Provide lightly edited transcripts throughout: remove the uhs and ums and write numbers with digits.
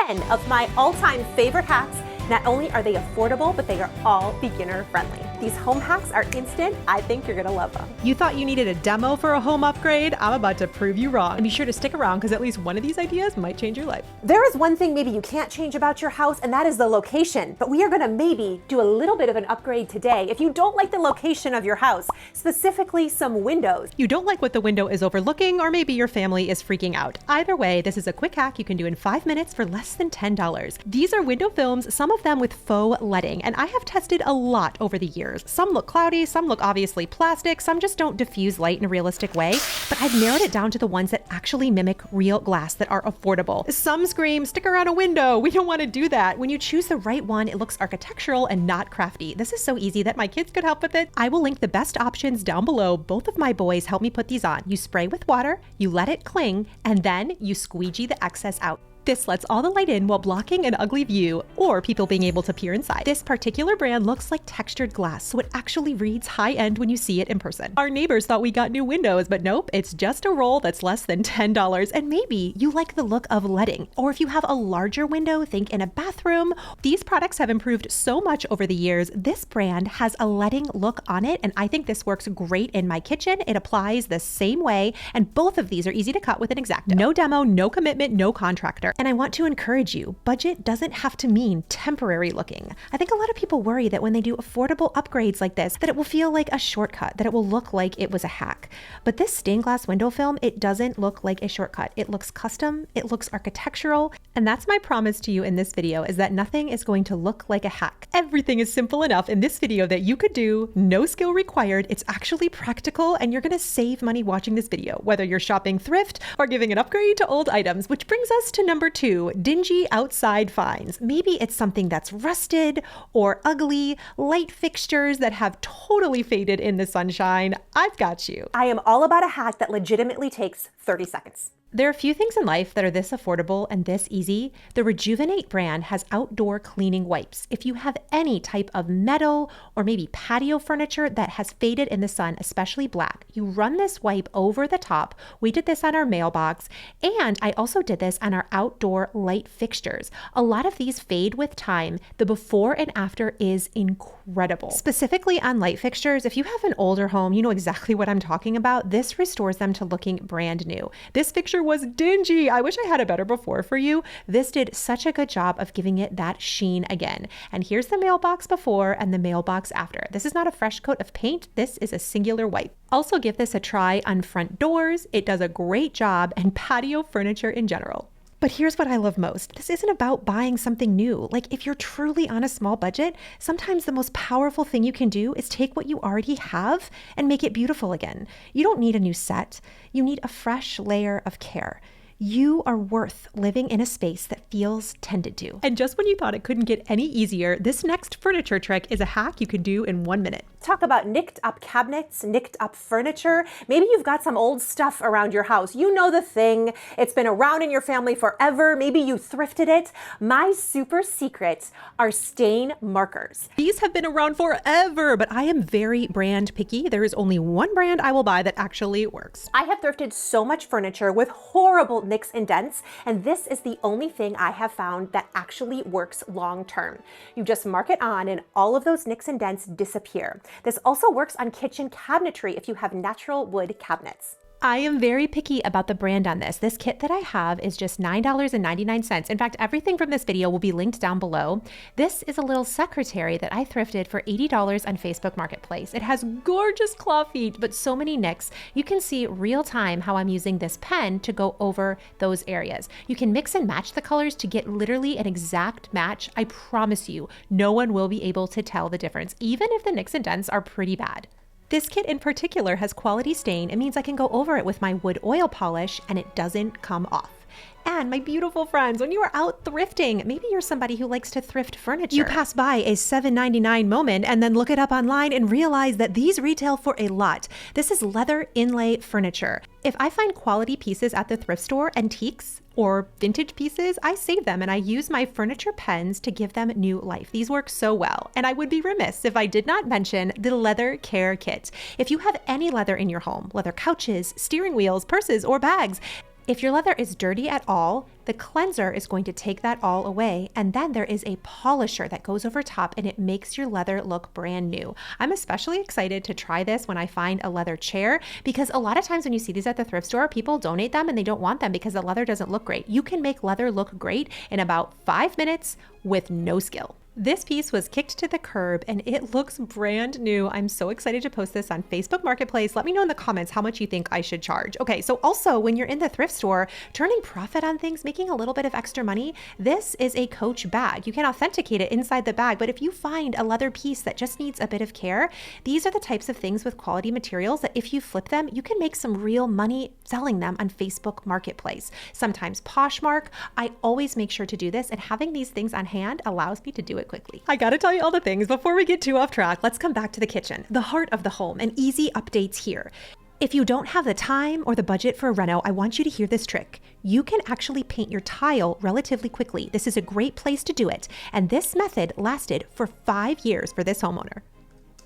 10 of my all-time favorite hacks. Not only are they affordable, but they are all beginner friendly. These home hacks are instant. I think you're gonna love them. You thought you needed a demo for a home upgrade? I'm about to prove you wrong. And be sure to stick around because at least one of these ideas might change your life. There is one thing maybe you can't change about your house, and that is the location. But we are gonna maybe do a little bit of an upgrade today. If you don't like the location of your house, specifically some windows. You don't like what the window is overlooking, or maybe your family is freaking out. Either way, this is a quick hack you can do in 5 minutes for less than $10. These are window films, some of them with faux leading, and I have tested a lot over the years. Some look cloudy, some look obviously plastic, some just don't diffuse light in a realistic way, but I've narrowed it down to the ones that actually mimic real glass that are affordable. Some scream, stick around a window. We don't want to do that. When you choose the right one, it looks architectural and not crafty. This is so easy that my kids could help with it. I will link the best options down below. Both of my boys help me put these on. You spray with water, you let it cling, and then you squeegee the excess out. This lets all the light in while blocking an ugly view or people being able to peer inside. This particular brand looks like textured glass, so it actually reads high-end when you see it in person. Our neighbors thought we got new windows, but nope, it's just a roll that's less than $10. And maybe you like the look of leading, or if you have a larger window, think in a bathroom. These products have improved so much over the years. This brand has a leading look on it, and I think this works great in my kitchen. It applies the same way, and both of these are easy to cut with an X-Acto. No demo, no commitment, no contractor. And I want to encourage you, budget doesn't have to mean temporary looking. I think a lot of people worry that when they do affordable upgrades like this, that it will feel like a shortcut, that it will look like it was a hack. But this stained glass window film, it doesn't look like a shortcut. It looks custom, it looks architectural, and that's my promise to you in this video, is that nothing is going to look like a hack. Everything is simple enough in this video that you could do, no skill required. It's actually practical, and you're gonna save money watching this video, whether you're shopping thrift or giving an upgrade to old items, which brings us to number 2, dingy outside finds. Maybe it's something that's rusted or ugly, light fixtures that have totally faded in the sunshine. I've got you. I am all about a hack that legitimately takes 30 seconds. There are few things in life that are this affordable and this easy. The Rejuvenate brand has outdoor cleaning wipes. If you have any type of metal or maybe patio furniture that has faded in the sun, especially black, you run this wipe over the top. We did this on our mailbox, and I also did this on our outdoor light fixtures. A lot of these fade with time. The before and after is incredible. Specifically on light fixtures, if you have an older home, you know exactly what I'm talking about. This restores them to looking brand new. This fixture was dingy. I wish I had a better before for you. This did such a good job of giving it that sheen again. And here's the mailbox before and the mailbox after. This is not a fresh coat of paint. This is a singular wipe. Also give this a try on front doors. It does a great job, and patio furniture in general. But here's what I love most. This isn't about buying something new. Like, if you're truly on a small budget, sometimes the most powerful thing you can do is take what you already have and make it beautiful again. You don't need a new set. You need a fresh layer of care. You are worth living in a space that feels tended to. And just when you thought it couldn't get any easier, this next furniture trick is a hack you can do in 1 minute. Talk about nicked up cabinets, nicked up furniture. Maybe you've got some old stuff around your house. You know the thing. It's been around in your family forever. Maybe you thrifted it. My super secret are stain markers. These have been around forever, but I am very brand picky. There is only one brand I will buy that actually works. I have thrifted so much furniture with horrible nicks and dents, and this is the only thing I have found that actually works long term. You just mark it on and all of those nicks and dents disappear. This also works on kitchen cabinetry if you have natural wood cabinets. I am very picky about the brand on this. This kit that I have is just $9.99. In fact, everything from this video will be linked down below. This is a little secretary that I thrifted for $80 on Facebook Marketplace. It has gorgeous claw feet, but so many nicks. You can see real time how I'm using this pen to go over those areas. You can mix and match the colors to get literally an exact match. I promise you, no one will be able to tell the difference, even if the nicks and dents are pretty bad. This kit in particular has quality stain. It means I can go over it with my wood oil polish and it doesn't come off. And my beautiful friends, when you are out thrifting, maybe you're somebody who likes to thrift furniture. You pass by a $7.99 moment and then look it up online and realize that these retail for a lot. This is leather inlay furniture. If I find quality pieces at the thrift store, antiques, or vintage pieces, I save them and I use my furniture pens to give them new life. These work so well. And I would be remiss if I did not mention the leather care kit. If you have any leather in your home, leather couches, steering wheels, purses, or bags, If your leather is dirty at all, the cleanser is going to take that all away, and then there is a polisher that goes over top and it makes your leather look brand new. I'm especially excited to try this when I find a leather chair, because a lot of times when you see these at the thrift store, people donate them and they don't want them because the leather doesn't look great. You can make leather look great in about 5 minutes with no skill. This piece was kicked to the curb and it looks brand new. I'm so excited to post this on Facebook Marketplace. Let me know in the comments how much you think I should charge. Okay, so also when you're in the thrift store, turning profit on things, making a little bit of extra money, this is a Coach bag. You can authenticate it inside the bag, but if you find a leather piece that just needs a bit of care, these are the types of things with quality materials that if you flip them, you can make some real money selling them on Facebook Marketplace. Sometimes Poshmark. I always make sure to do this, and having these things on hand allows me to do it quickly. I gotta tell you all the things. Before we get too off track, let's come back to the kitchen, the heart of the home, and easy updates here. If you don't have the time or the budget for a reno, I want you to hear this trick. You can actually paint your tile relatively quickly. This is a great place to do it, and this method lasted for 5 years for this homeowner.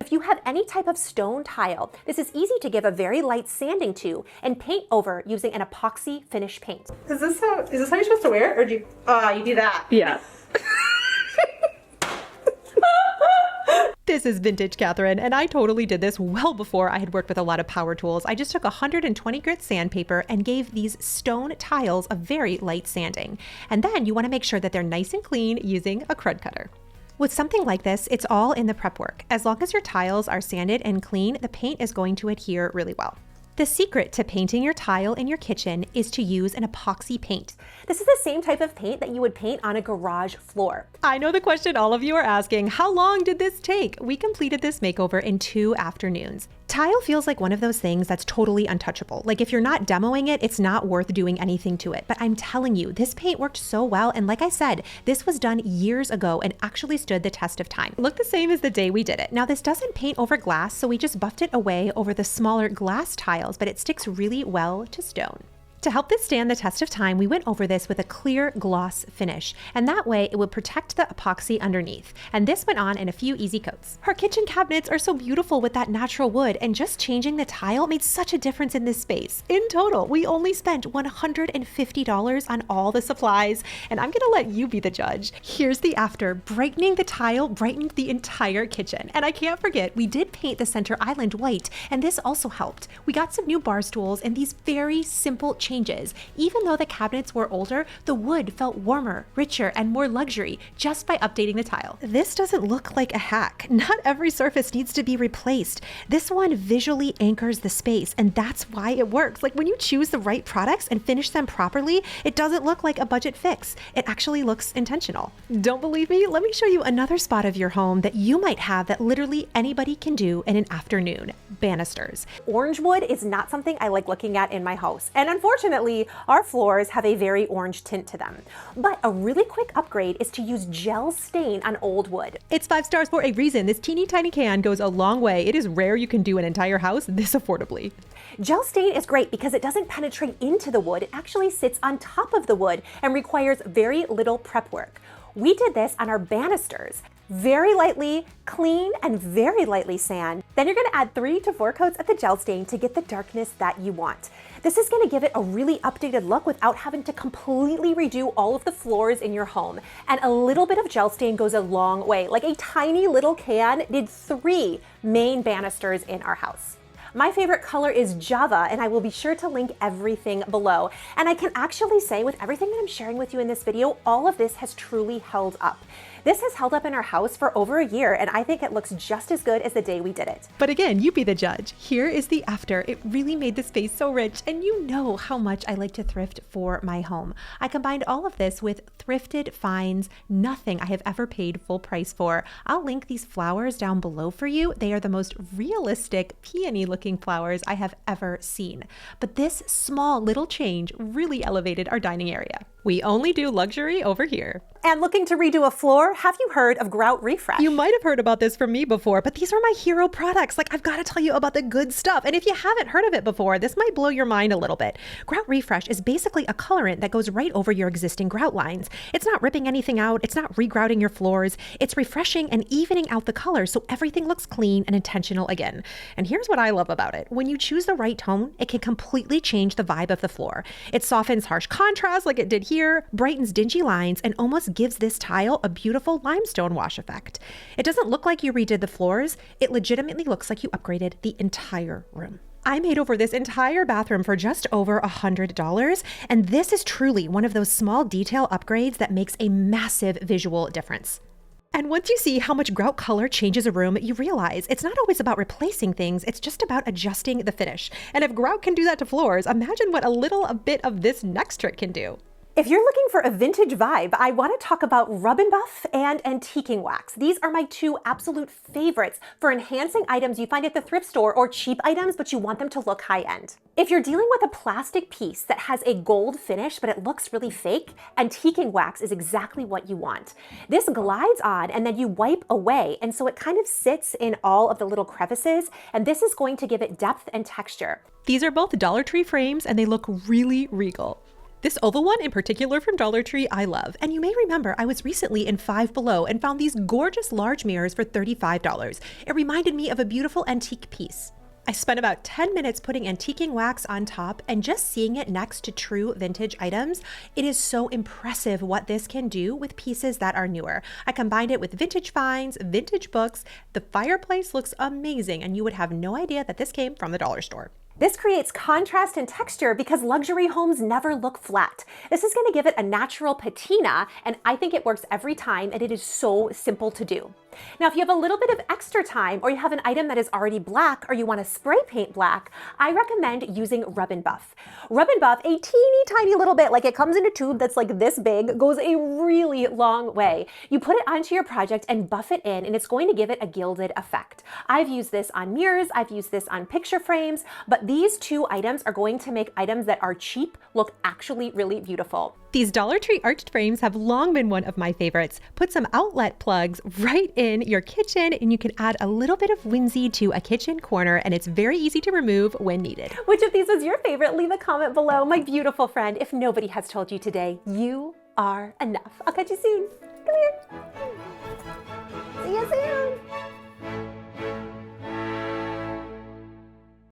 If you have any type of stone tile, this is easy to give a very light sanding to and paint over using an epoxy finish paint. Is this how you're supposed to wear it, or do you do that? Yeah. This is vintage Kathryn, and I totally did this well before I had worked with a lot of power tools. I just took 120 grit sandpaper and gave these stone tiles a very light sanding. And then you want to make sure that they're nice and clean using a crud cutter. With something like this, it's all in the prep work. As long as your tiles are sanded and clean, the paint is going to adhere really well. The secret to painting your tile in your kitchen is to use an epoxy paint. This is the same type of paint that you would paint on a garage floor. I know the question all of you are asking, how long did this take? We completed this makeover in 2 afternoons. Tile feels like one of those things that's totally untouchable. Like if you're not demoing it, it's not worth doing anything to it. But I'm telling you, this paint worked so well. And like I said, this was done years ago and actually stood the test of time. It looked the same as the day we did it. Now this doesn't paint over glass, so we just buffed it away over the smaller glass tiles, but it sticks really well to stone. To help this stand the test of time, we went over this with a clear gloss finish, and that way it would protect the epoxy underneath. And this went on in a few easy coats. Our kitchen cabinets are so beautiful with that natural wood, and just changing the tile made such a difference in this space. In total, we only spent $150 on all the supplies, and I'm gonna let you be the judge. Here's the after. Brightening the tile brightened the entire kitchen. And I can't forget, we did paint the center island white, and this also helped. We got some new bar stools and these very simple changes. Even though the cabinets were older, the wood felt warmer, richer, and more luxury just by updating the tile. This doesn't look like a hack. Not every surface needs to be replaced. This one visually anchors the space, and that's why it works. Like when you choose the right products and finish them properly, it doesn't look like a budget fix. It actually looks intentional. Don't believe me? Let me show you another spot of your home that you might have that literally anybody can do in an afternoon. Banisters. Orange wood is not something I like looking at in my house, and unfortunately, our floors have a very orange tint to them. But a really quick upgrade is to use gel stain on old wood. It's 5 stars for a reason. This teeny tiny can goes a long way. It is rare you can do an entire house this affordably. Gel stain is great because it doesn't penetrate into the wood. It actually sits on top of the wood and requires very little prep work. We did this on our banisters. Very lightly clean and very lightly sand. Then you're gonna add 3 to 4 coats of the gel stain to get the darkness that you want. This is gonna give it a really updated look without having to completely redo all of the floors in your home. And a little bit of gel stain goes a long way. Like a tiny little can did 3 main banisters in our house. My favorite color is Java, and I will be sure to link everything below. And I can actually say with everything that I'm sharing with you in this video, all of this has truly held up. This has held up in our house for over a year, and I think it looks just as good as the day we did it. But again, you be the judge. Here is the after. It really made the space so rich, and you know how much I like to thrift for my home. I combined all of this with thrifted finds, nothing I have ever paid full price for. I'll link these flowers down below for you. They are the most realistic, peony-looking flowers I have ever seen. But this small little change really elevated our dining area. We only do luxury over here. And looking to redo a floor? Have you heard of Grout Refresh? You might have heard about this from me before, but these are my hero products. Like, I've got to tell you about the good stuff. And if you haven't heard of it before, this might blow your mind a little bit. Grout Refresh is basically a colorant that goes right over your existing grout lines. It's not ripping anything out. It's not regrouting your floors. It's refreshing and evening out the colors so everything looks clean and intentional again. And here's what I love about it. When you choose the right tone, it can completely change the vibe of the floor. It softens harsh contrast like it did here, brightens dingy lines, and almost gives this tile a beautiful limestone wash effect. It doesn't look like you redid the floors. It legitimately looks like you upgraded the entire room. I made over this entire bathroom for just over $100, and this is truly one of those small detail upgrades that makes a massive visual difference. And once you see how much grout color changes a room, you realize it's not always about replacing things, it's just about adjusting the finish. And if grout can do that to floors, imagine what a bit of this next trick can do. If you're looking for a vintage vibe, I want to talk about Rub and Buff and antiquing wax. These are my two absolute favorites for enhancing items you find at the thrift store or cheap items, but you want them to look high-end. If you're dealing with a plastic piece that has a gold finish, but it looks really fake, antiquing wax is exactly what you want. This glides on and then you wipe away, and so it kind of sits in all of the little crevices, and this is going to give it depth and texture. These are both Dollar Tree frames, and they look really regal. This oval one in particular from Dollar Tree I love, and you may remember I was recently in Five Below and found these gorgeous large mirrors for $35. It reminded me of a beautiful antique piece. I spent about 10 minutes putting antiquing wax on top, and just seeing it next to true vintage items, it is so impressive what this can do with pieces that are newer. I combined it with vintage finds, vintage books. The fireplace looks amazing, and you would have no idea that this came from the dollar store. This creates contrast and texture because luxury homes never look flat. This is going to give it a natural patina, and I think it works every time, and it is so simple to do. Now, if you have a little bit of extra time, or you have an item that is already black, or you want to spray paint black, I recommend using Rub and Buff. Rub and Buff, a teeny tiny little bit, like it comes in a tube that's like this big, goes a really long way. You put it onto your project and buff it in, and it's going to give it a gilded effect. I've used this on mirrors, I've used this on picture frames, but these two items are going to make items that are cheap look actually really beautiful. These Dollar Tree arched frames have long been one of my favorites. Put some outlet plugs right in your kitchen, and you can add a little bit of whimsy to a kitchen corner, and it's very easy to remove when needed. Which of these was your favorite? Leave a comment below. My beautiful friend, if nobody has told you today, you are enough. I'll catch you soon. Come here.